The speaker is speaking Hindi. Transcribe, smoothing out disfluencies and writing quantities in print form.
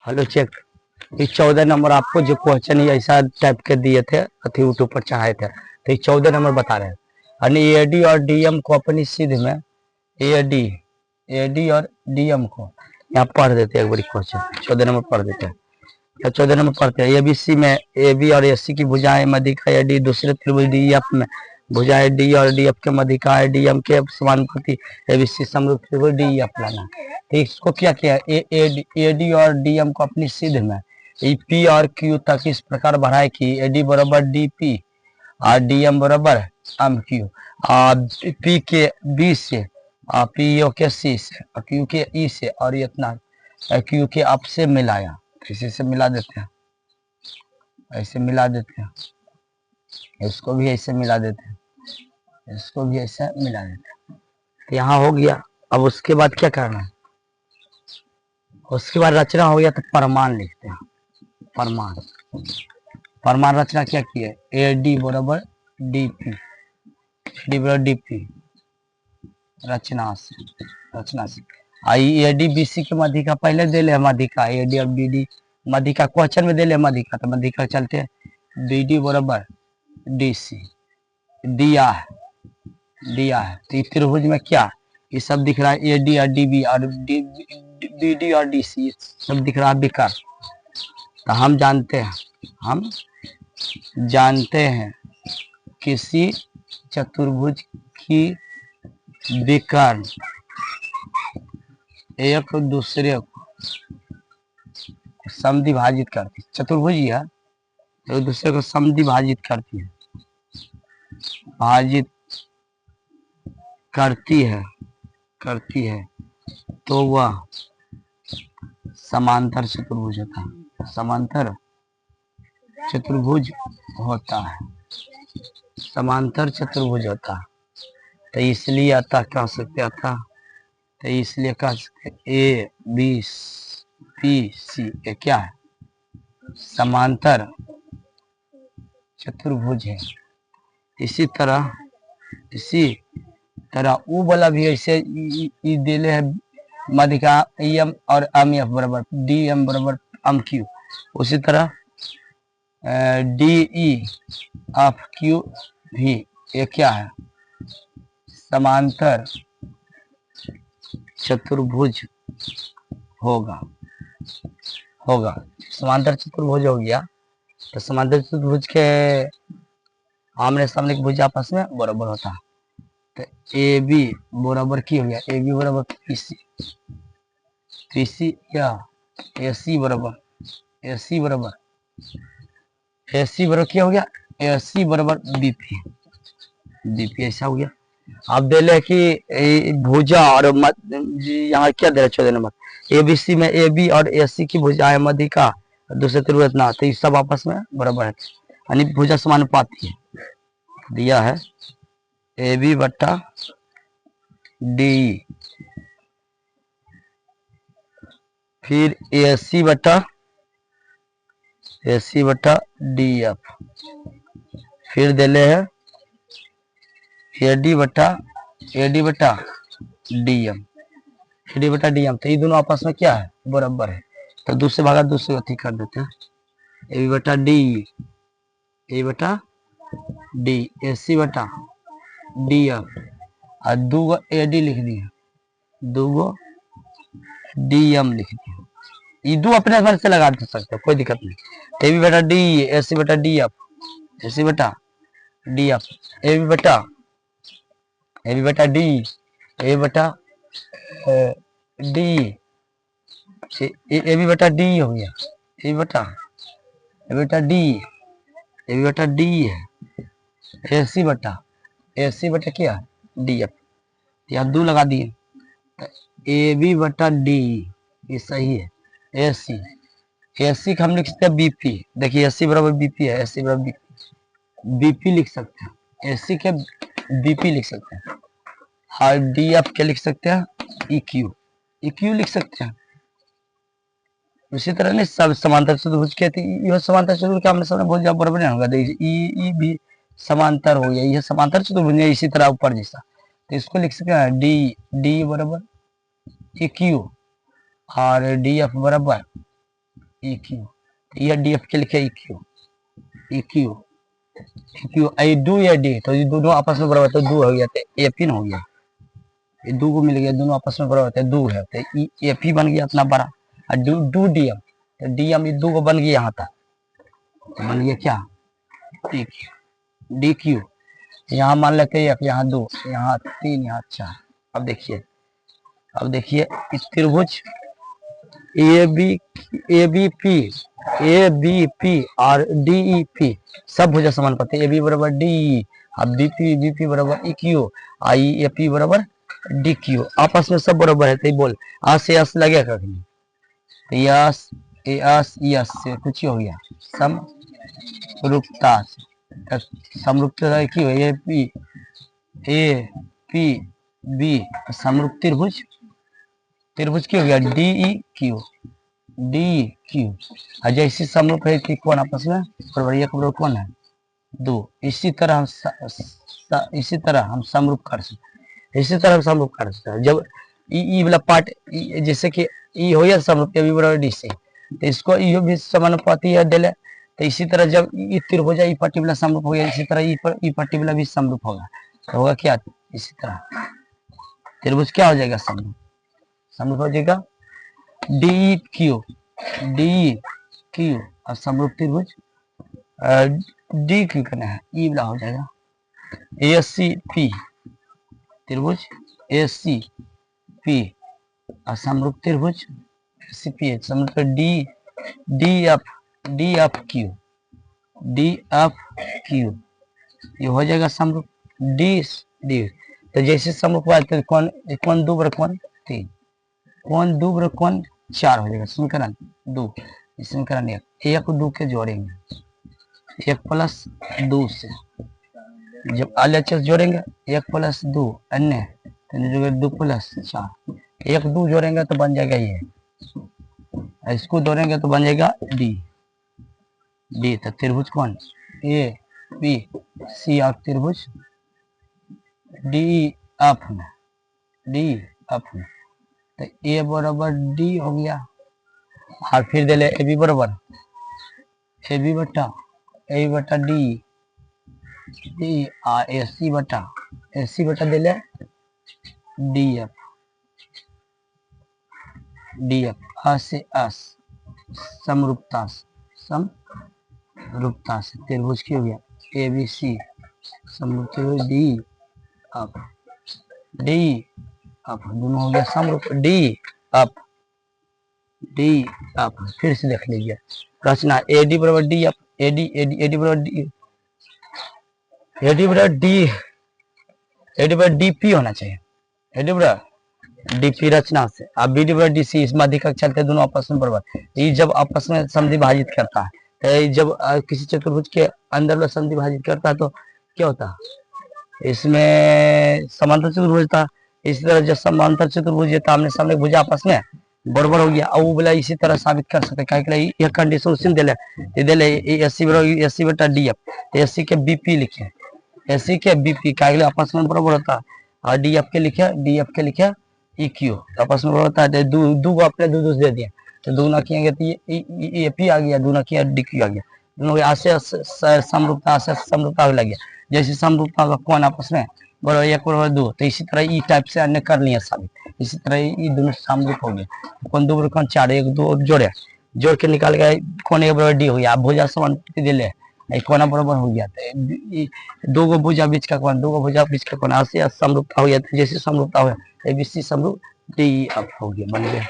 Hello check. इस 14 नंबर आपको जो क्वेश्चन ही ऐसा टाइप के दिए थे अथी यूट्यूब पर चाहे थे, तो ये 14 नंबर बता रहे हैं। यानी एडी और डीएम को अपनी सिद्ध में एडी एडी और डीएम को यहाँ पढ़ देते हैं। एक बारी क्वेश्चन 14 नंबर पढ़ देते हैं या 14 नंबर पढ़ते हैं। एबीसी में एबी और एसी की भुजाएं मध्य का एडी दूसरे त्रिभुज डीएफ में भुजाएं डी और डीएफ के मध्य का डीएम के समानुपाती एबीसी समरूप त्रिभुज डीएफ लाना। तो इसको क्या किया, एडी और डीएम को अपनी सिद्ध में पी और क्यू तक इस प्रकार बढ़ाए कि एडी बराबर डीपी और डीएम बराबर एम क्यू, पी के बी से पी ओ के सी से और क्यू के ई से और इतना क्यू के अप से मिलाया। इसी से मिला देते हैं, ऐसे मिला देते हैं, इसको भी ऐसे मिला देते हैं, इसको भी ऐसे मिला देते हैं। तो यहाँ हो गया। अब उसके बाद क्या करना है, उसके बाद रचना हो गया तो परमान लिखते हैं। परमान रचना क्या की है, ए डी बराबर डी पी बराबर डी पी रचना से आई ए डी बी सी के मध्य का पहले दे ले मध्य का ए डी और बी डी मध्य का क्वेश्चन में दे ले मध्य का, तो मध्य का चलते बी डी बराबर डी सी दिया है। तो त्रिभुज में क्या ये सब दिख रहा है, ए डी और डी बी और डी डी और डी सी सब दिख रहा है विकार। तो हम जानते हैं किसी चतुर्भुज की विकर्ण एक दूसरे को समद्विभाजित करती, चतुर्भुज है एक दूसरे को समद्विभाजित करती है तो वह समांतर चतुर्भुज होता है। समांतर चतुर्भुज होता है। तो इसलिए अतः कह सकते ए बी पी सी ये क्या है, समांतर चतुर्भुज है। इसी तरह ऊ वाला भी ऐसे दिले है मध्य का एम और एम एफ बराबर डी एम बराबर एम क्यू। उसी तरह डी ई एफ क्यू भी ये क्या है, समांतर चतुर्भुज होगा। समांतर चतुर्भुज हो गया तो समांतर चतुर्भुज के आमने सामने की भुज आपस में बराबर होता है। तो ए बी बराबर की हो गया, ए बी बराबर पी सी या ए सी बराबर क्या हो गया, ए सी बराबर बीपी ऐसा हो गया। आप दे ले कि भुजा और यहाँ क्या दे रहे 14 नंबर एबीसी में ए बी और ए सी की भुजा है मध्य का दूसरे त्रिभुज ना, तो सब आपस में बराबर है यानी भुजा समानुपाती है। दिया है ए बी बट्टा डी फिर ए सी बट्टा डी एफ फिर दे ले है एडी बट्टा डीएम तो ये दोनों आपस में क्या है, बराबर है। तो दूसरे भागा दूसरे अथी कर देते हैं, ए बी बट्टा डी ए सी बट्टा डी एफ और दूगो ए डी लिख दिए, दूगो डी एम लिख दिए। ये दो अपने घर से लगा दे सकते हो, कोई दिक्कत नहीं। ए बी बटा डी ए सी बटा डी एफ ए सी बटा डी एफ ए बी बटा डी ए बटा डी ए बी बटा डी हो गया, ए बटा डी है ए सी बटा क्या डी एफ, यहाँ दो लगा दिए। ए बी बटा डी ये सही है। ए सी का हम लिख सकते हैं बीपी, देखिए ए सी बराबर बीपी है, ए सी बराबर बीपी लिख सकते हैं, ए सी के बीपी लिख सकते हैं और डी एफ के लिख सकते हैं इक्यू लिख सकते हैं। उसी तरह नहीं सब समांतर चतुर्भुज के यह समांतर चतुर्भुज के आमने सामने बहुत ज्यादा बराबर नहीं होगा, ई भी समांतर हो गया, यह समांतर चतुर्भुज है इसी तरह ऊपर जैसा। तो इसको लिख सकते हैं डी बराबर इक्यू और डी एफ बराबर ई क्यू, ये डी एफ के लिखे E Q, E Q, E Q, I do या डी, तो ये दोनों आपस में बराबर, तो दो हो गया, तो ए पी हो गया, ये दो को मिल गया, दोनों आपस में बराबर, तो दो है, तो ए पी बन गया अपना बड़ा, और डू डी एम, तो डी एम ये दो को बन गया यहाँ तक, तो बन गया क्या, डी क्यू, डी क्यू, यहाँ मान लेते हैं यहाँ दो, यहाँ तीन, यहाँ चार। अब देखिए इस त्रिभुज ए बी पी और डी ई पी सब भुजा समानुपाती, ए बी बराबर डी, अब बी पी बराबर E Q, I A P बराबर डी क्यू, आपस में सब बराबर है, तो बोल आज से यस लगेगा कभी, तो यस से कुछ ही हो गया, समरूपता की हो, ए पी बी समरूप त्रिभुज की हो गया डी क्यू, और जैसी समरूप है कि कौन आपस में बराबर, एक बराबर कौन है दो, इसी तरह हम समरूप कर सकते हैं, जब ई वाला पार्ट जैसे कि ई हो या समरूप बी बराबर डी से, तो इसको ई भी समानुपाती है डेले, तो इसी तरह जब ई त्रिभुज ई पर्टिकुलर समरूप हो गया, इसी तरह ई पर्टिकुलर भी समरूप होगा, तो होगा क्या, इसी तरह त्रिभुज क्या हो जाएगा, समरूप हो जाएगा डी क्यू, और समरूप त्रिभुज डी क्यू करना है, ई वाला हो जाएगा ए सी पी, त्रिभुज ए सी पी और समरूप त्रिभुज सी पी, समरूप डी एफ क्यू, ये हो जाएगा समरूप डी, तो जैसे समरूप हुआ तो कौन दो बराबर कौन तीन, कौन दो बराबर कौन चार हो जाएगा, समीकरण दो, समीकरण एक दो के जोड़ेंगे, एक प्लस दो से जब LHS जोड़ेंगे, एक प्लस दो अन्य, तो दो प्लस चार, एक दो जोड़ेंगे तो बन जाएगा ये, इसको जोड़ेंगे तो बन जाएगा डी, तो त्रिभुज कौन ए बी सी और त्रिभुज डी एफ में, तो ए बराबर डी हो गया, और फिर दे ले ए बी बराबर बटा डी और ए सी बटा दे ले डी एफ से एस, समरूपता से त्रिभुज की हो गया ए बी सी, समरूप डी एफ दोनों हो गया समरूप डी एफ, फिर से देख लीजिए रचना, ए डी बराबर डी एफ, ए डी बराबर डी पी होना चाहिए, ए डी बराबर डी पी रचना से, अब बी डी बराबर डी सी, इसमें अधिक चलते दोनों आपस में बराबर, ये जब आपस में समधि भाजित करता है, तो जब किसी चतुर्भुज के अंदर में समधि भाजित करता है तो क्या होता है, इसमें समांतर चतुर्भुज था, इसी तरह जब समांतर चतुर्भुज है तो आमने सामने भुजा आपस में बराबर हो गया, और वो बोला इसी तरह साबित कर सकते हैं, यह कंडीशन उसी दे ले एस सी बटा डी एफ, तो एस सी के बीपी लिखे, एस सी के बीपी का आपस में बराबर होता है, और डी एफ के लिखे ई क्यू, आपस में बराबर होता है, दो को अपने दो दे दिया, तो दो ना किया तो ये पी आ गया, दो ना किया डी क्यू आ गया, दोनों आशय समरूपता लग गया, जैसे समरूपता का कौन आपस में बराबर एक बराबर दो, तो इसी तरह ई टाइप से अन्य कर लिया साबित, इसी तरह ये दोनों समरूप हो गए, कौन दो बराबर कौन चार, एक दो जोड़ के निकाल गया, कौन एक बराबर डी हो गया, आप भुजा समानुपाती दे ले, कोना बराबर हो गया, तो दो गो भुजा बीच का कोण ऐसे समरूपता हो गया, जैसे समरूपता हो गया एबीसी समरूप डी एफ हो गया, बन गया।